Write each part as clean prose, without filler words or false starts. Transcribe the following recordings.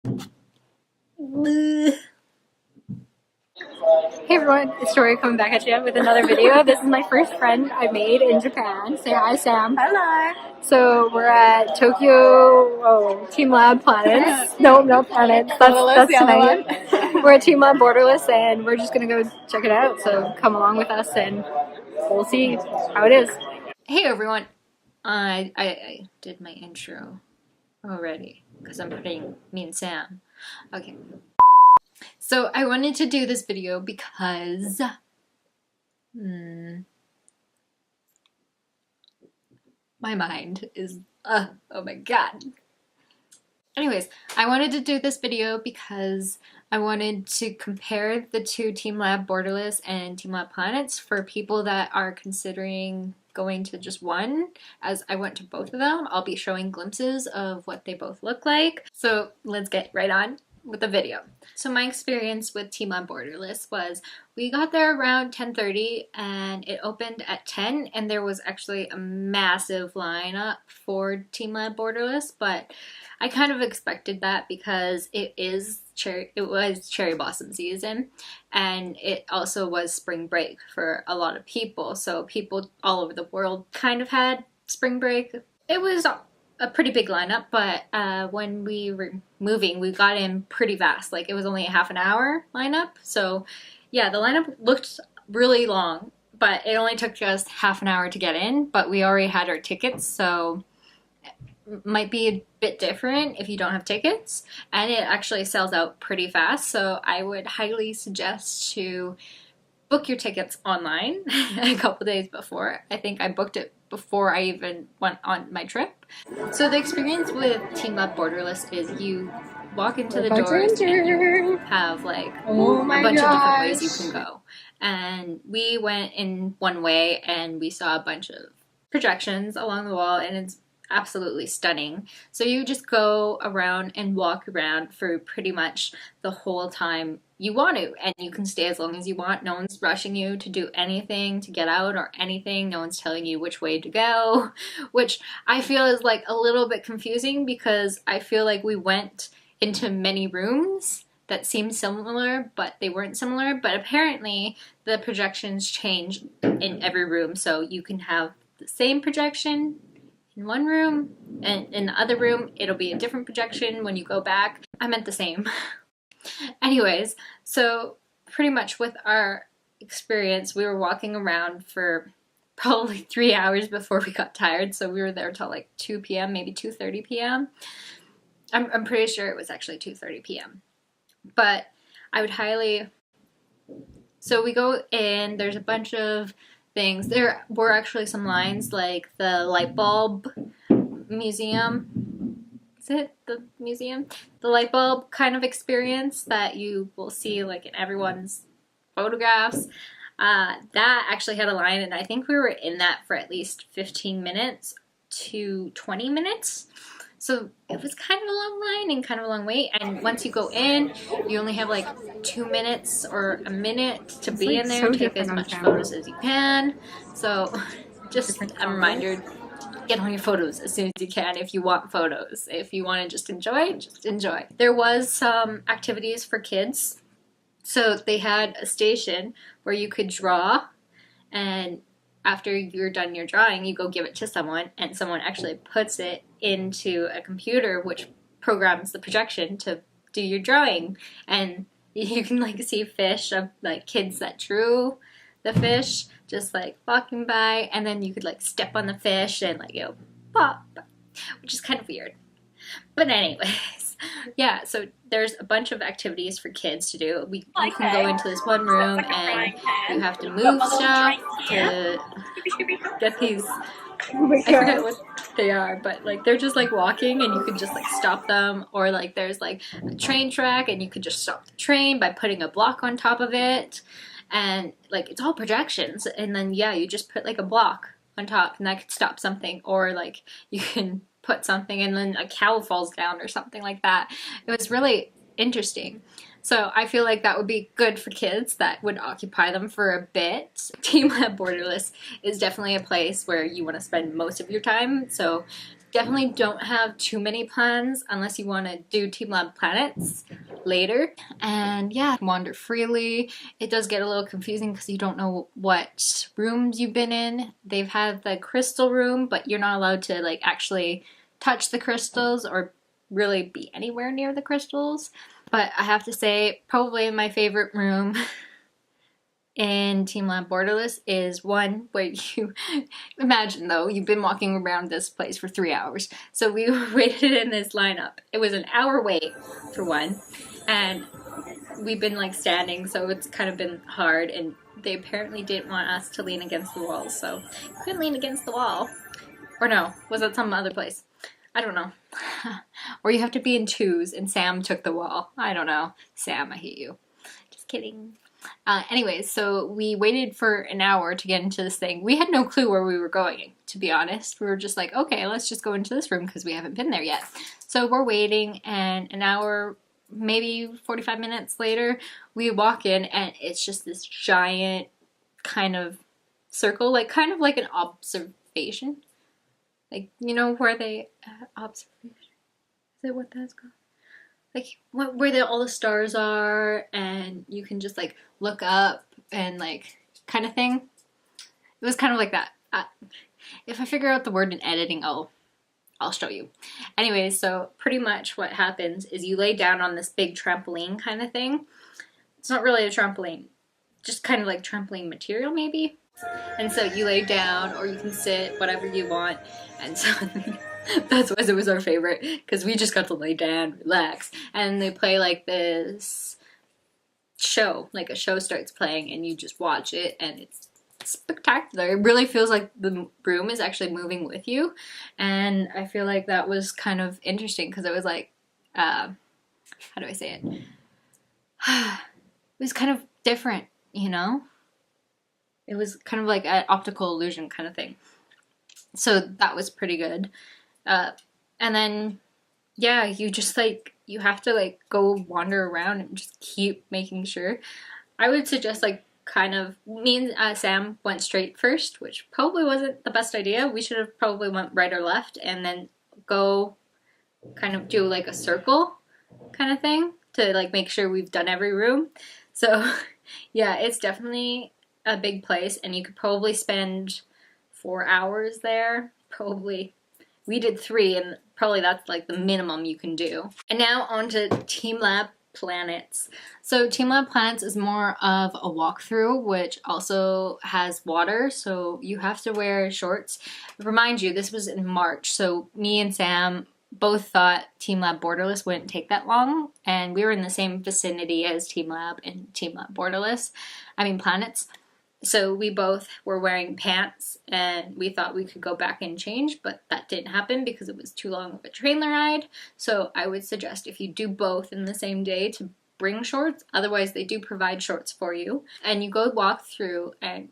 Hey everyone, it's Tori coming back at you with another video. This is my first friend I made in Japan. Say hi, Sam. Hello. So we're at Tokyo, Teamlab Planets. No planets. That's tonight. We're at Teamlab Borderless and we're just gonna go check it out. So come along with us and we'll see how it is. Hey everyone, I did my intro already because I'm putting me and Sam. Okay. So I wanted to do this video because my mind is oh my god. Anyways, I wanted to do this video because I wanted to compare the two Teamlab Borderless and Teamlab Planets for people that are considering going to just one. As I went to both of them, I'll be showing glimpses of what they both look like. So let's get right on with the video. So my experience with Teamlab Borderless was we got there around 10:30 and it opened at 10 and there was actually a massive lineup for Teamlab Borderless, but I kind of expected that because it was cherry blossom season and it also was spring break for a lot of people, so people all over the world kind of had spring break. It was a pretty big lineup, but when we were moving, we got in pretty fast. Like, it was only a half an hour lineup. So yeah, the lineup looked really long, but it only took just half an hour to get in, but we already had our tickets, so it might be a bit different if you don't have tickets, and it actually sells out pretty fast. So I would highly suggest to book your tickets online a couple days before. I think I booked it before I even went on my trip. So the experience with Teamlab Borderless is you walk into the doors and you have like a bunch of different ways you can go. And we went in one way and we saw a bunch of projections along the wall and it's absolutely stunning. So you just go around and walk around for pretty much the whole time you want to, and you can stay as long as you want. No one's rushing you to do anything, to get out or anything. No one's telling you which way to go, which I feel is like a little bit confusing because I feel like we went into many rooms that seemed similar, but they weren't similar. But apparently the projections change in every room, so you can have the same projection in one room and in the other room it'll be a different projection when you go back. I meant the same. Anyways, so pretty much with our experience, we were walking around for probably 3 hours before we got tired. So we were there till like 2 p.m., maybe 2:30 p.m. I'm pretty sure it was actually 2:30 p.m. But I would highly... So we go in, there's a bunch of things. There were actually some lines like the light bulb museum. Is it the museum? The light bulb kind of experience that you will see like in everyone's photographs. That actually had a line, and I think we were in that for at least 15 minutes to 20 minutes. So it was kind of a long line and kind of a long wait. And once you go in, you only have like 2 minutes or a minute to be in there, take as much photos as you can. So just a reminder, get on your photos as soon as you can if you want photos. If you want to just enjoy. There was some activities for kids. So they had a station where you could draw, and after you're done your drawing, you go give it to someone, and someone actually puts it into a computer which programs the projection to do your drawing. And you can like see fish of like kids that drew the fish just like walking by, and then you could like step on the fish and like it'll pop, which is kind of weird. But anyways, yeah, so there's a bunch of activities for kids to do. You can go into this one room and you have to move stuff to get these, I forget what they are, but like they're just like walking and you can just like stop them, or like there's like a train track and you could just stop the train by putting a block on top of it. And like it's all projections, and then yeah, you just put like a block on top and that could stop something, or like you can put something and then a cow falls down or something like that. It was really interesting. So I feel like that would be good for kids. That would occupy them for a bit. Teamlab Borderless is definitely a place where you want to spend most of your time. So definitely don't have too many plans unless you want to do Teamlab Planets later. And yeah, wander freely. It does get a little confusing because you don't know what rooms you've been in. They've had the crystal room, but you're not allowed to like actually touch the crystals or really be anywhere near the crystals. But I have to say, probably my favorite room in Teamlab Borderless is one where you imagine, though, you've been walking around this place for 3 hours. So we waited in this lineup. It was an hour wait for one, and we've been like standing, so it's kind of been hard, and they apparently didn't want us to lean against the wall, so couldn't lean against the wall. Or no, was that some other place? I don't know. Or you have to be in twos, and Sam took the wall. I don't know. Sam, I hate you. Just kidding. Anyways, so we waited for an hour to get into this thing. We had no clue where we were going, to be honest. We were just like, okay, let's just go into this room because we haven't been there yet. So we're waiting, and an hour, maybe 45 minutes later, we walk in, and it's just this giant kind of circle, like kind of like an observation. Like, you know where they, observation? Is that what that's called? Like where all the stars are, and you can just like look up and like kind of thing. It was kind of like that. If I figure out the word in editing, I'll show you. Anyways, so pretty much what happens is you lay down on this big trampoline kind of thing. It's not really a trampoline, just kind of like trampoline material maybe. And so you lay down, or you can sit, whatever you want. And so that's why it was our favorite, because we just got to lay down, relax, and they play like this show, like a show starts playing, and you just watch it, and it's spectacular. It really feels like the room is actually moving with you, and I feel like that was kind of interesting because it was like, how do I say it? It was kind of different, you know? It was kind of like an optical illusion kind of thing. So that was pretty good. And then, yeah, you just like, you have to like go wander around and just keep making sure. I would suggest like kind of, me and Sam went straight first, which probably wasn't the best idea. We should have probably went right or left, and then go kind of do like a circle kind of thing to like make sure we've done every room. So yeah, it's definitely a big place, and you could probably spend 4 hours there, probably. We did 3, and probably that's like the minimum you can do. And now on to Teamlab Planets. So Teamlab Planets is more of a walkthrough, which also has water, so you have to wear shorts. Remind you, this was in March, so me and Sam both thought Teamlab Borderless wouldn't take that long, and we were in the same vicinity as Teamlab and Teamlab Borderless. I mean Planets. So we both were wearing pants, and we thought we could go back and change, but that didn't happen because it was too long of a train ride. So I would suggest if you do both in the same day to bring shorts. Otherwise, they do provide shorts for you. And you go walk through and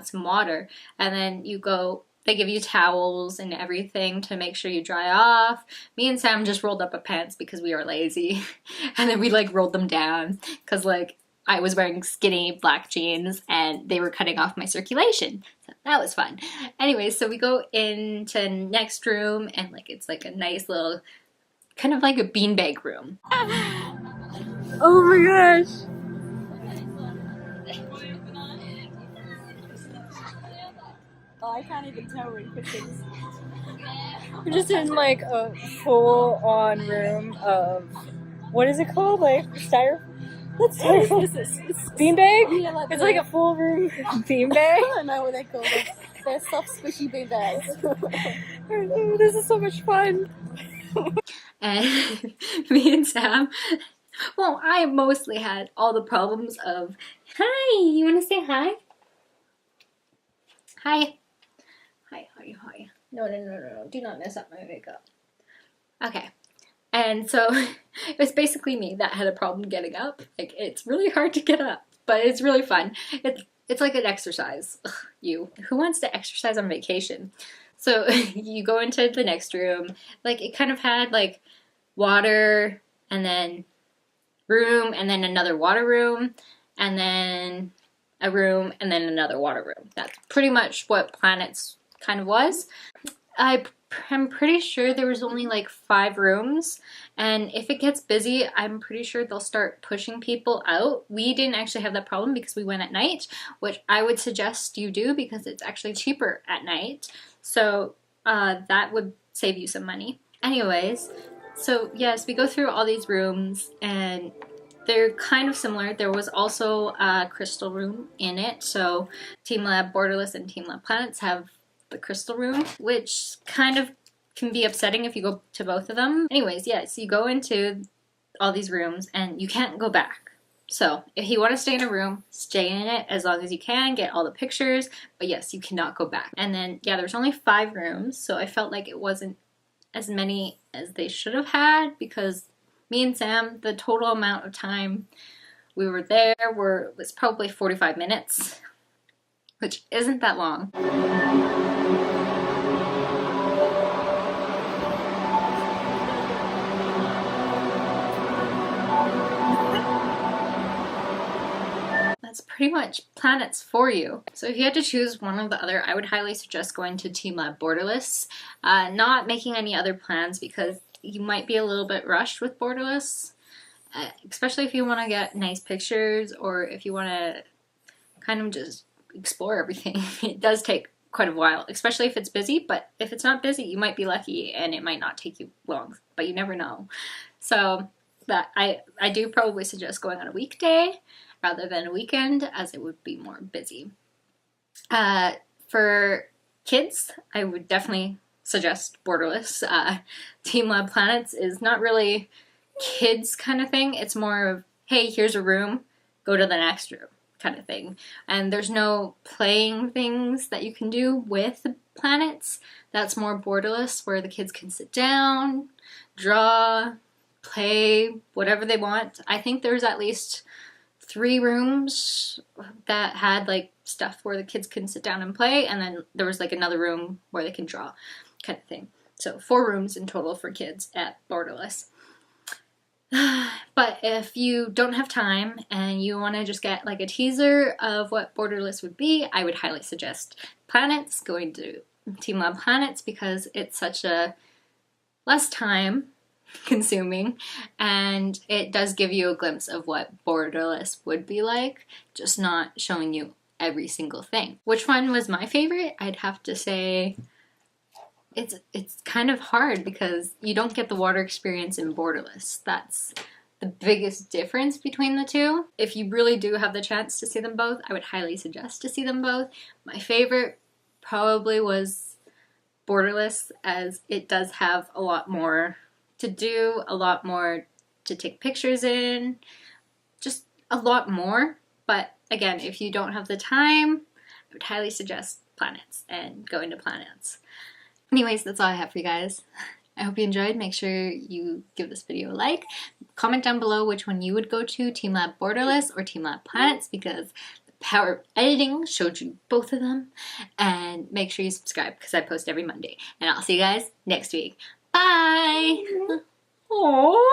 some water, and then you go, they give you towels and everything to make sure you dry off. Me and Sam just rolled up our pants because we were lazy. And then we like rolled them down because like I was wearing skinny black jeans and they were cutting off my circulation. So that was fun. Anyway, so we go into next room, and like it's like a nice little, kind of like a beanbag room. Oh my gosh. Oh, I can't even tell where you put things. We're just in like a full-on room of, what is it called? Like styrofoam? That's styrofoam. It's beanbag? Yeah, like it's like a full room beanbag. I don't know what they call them. They're soft, squishy beanbags. This is so much fun. And me and Sam, well, I mostly had all the problems of, hi, you want to say hi? Hi. Hi, hi, hi. No, no, no, no, no. Do not mess up my makeup. Okay. And so it was basically me that had a problem getting up. Like, it's really hard to get up, but it's really fun. It's like an exercise. Ugh, who wants to exercise on vacation? So you go into the next room. Like, it kind of had like water, and then room, and then another water room, and then a room, and then another water room. That's pretty much what Planets kind of was. I I'm pretty sure there was only like 5 rooms, and if it gets busy, I'm pretty sure they'll start pushing people out. We didn't actually have that problem because we went at night, which I would suggest you do because it's actually cheaper at night. So that would save you some money. Anyways, so yes, we go through all these rooms and they're kind of similar. There was also a crystal room in it. So Teamlab Borderless and Teamlab Planets have the crystal room, which kind of can be upsetting if you go to both of them. Anyways, yes, you go into all these rooms and you can't go back. So if you want to stay in a room, stay in it as long as you can, get all the pictures, but yes, you cannot go back. And then, yeah, there's only 5 rooms, so I felt like it wasn't as many as they should have had because me and Sam, the total amount of time we were there was probably 45 minutes, which isn't that long. That's pretty much planets for you. So if you had to choose one or the other, I would highly suggest going to Teamlab Borderless, not making any other plans because you might be a little bit rushed with Borderless, especially if you want to get nice pictures or if you want to kind of just explore everything. It does take quite a while, especially if it's busy, but if it's not busy, you might be lucky and it might not take you long, but you never know. So that I do probably suggest going on a weekday rather than a weekend, as it would be more busy. For kids, I would definitely suggest Borderless. Teamlab Planets is not really kids kind of thing. It's more of, hey, here's a room, go to the next room kind of thing. And there's no playing things that you can do with the planets. That's more Borderless, where the kids can sit down, draw, play, whatever they want. I think there's at least 3 rooms that had like stuff where the kids can sit down and play, and then there was like another room where they can draw kind of thing. So 4 rooms in total for kids at Borderless. But if you don't have time and you want to just get like a teaser of what Borderless would be, I would highly suggest Planets, going to Teamlab Planets, because it's such a less time consuming and it does give you a glimpse of what Borderless would be like, just not showing you every single thing. Which one was my favorite? I'd have to say it's kind of hard because you don't get the water experience in Borderless. That's the biggest difference between the two. If you really do have the chance to see them both, I would highly suggest to see them both. My favorite probably was Borderless, as it does have a lot more to do, a lot more to take pictures in, just a lot more. But again, if you don't have the time, I would highly suggest Planets and going to Planets. Anyways, that's all I have for you guys. I hope you enjoyed. Make sure you give this video a like. Comment down below which one you would go to, Teamlab Borderless or Teamlab Planets, because the power of editing showed you both of them. And make sure you subscribe because I post every Monday. And I'll see you guys next week. Bye! Aww.